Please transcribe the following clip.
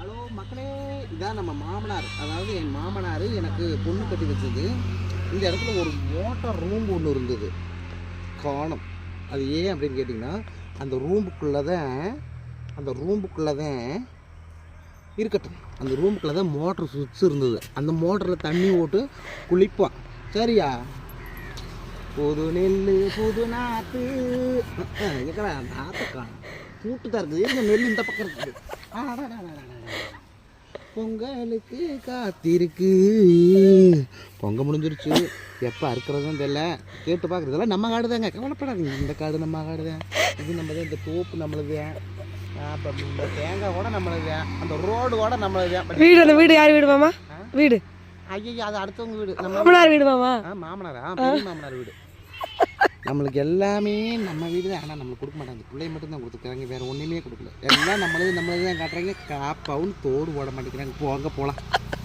Hello மக்களே, இதான் நம்ம மாமனார். அதாவது என் மாமனார் எனக்கு பொண்ணு கட்டி வச்சது. இந்த இடத்துல ஒரு மோட்டார் ரூம் ஒன்று இருந்தது, காணும். அது ஏன் அப்படின்னு கேட்டிங்கன்னா, அந்த ரூமுக்குள்ளே தான் இருக்கட்டும். அந்த ரூமுக்குள்ளே தான் மோட்ரு சுவிட்ச் இருந்தது. அந்த மோட்டரில் தண்ணி ஓட்டு குளிப்பான். சரியா? புது நெல் புது நாற்று எக்கடா நாற்றுக்கா கூட்டு தான் இருக்குது. எங்க நெல் இந்த பக்கம் இருக்குது. பொங்கலுக்கு காத்திருக்கு. பொங்கல் முடிஞ்சிருச்சு, எப்போ அறுக்கிறதுன்னு தெரியல. கேட்டு பார்க்குறதெல்லாம் நம்ம காடு தாங்க, கவலைப்படாதீங்க. இந்த காடு நம்ம காடு தான், இது நம்ம தான். இந்த தோப்பு நம்மளுது, அப்போ இந்த தேங்காய் கூட நம்மளுது தான், அந்த ரோடு கூட நம்மளுது தான். வீடு, அந்த வீடு யார் வீடு மாமா? வீடு ஐயோ, அது அடுத்தவங்க வீடு. மாமனார் வீடு மாமா. மாமனாரா? பெரிய மாமனார் வீடு. நம்மளுக்கு எல்லாமே நம்ம வீடு தான். ஆனால் நம்மளுக்கு கொடுக்க மாட்டாங்க. பிள்ளைய மட்டும் தான் கொடுத்துருக்காங்க, வேறு ஒன்றுமே கொடுக்கல. எல்லாம் நம்மளது தான் காட்டுறாங்க. காப்பாவும் தோடு போட மாட்டேங்கிறாங்க. போங்க போகலாம்.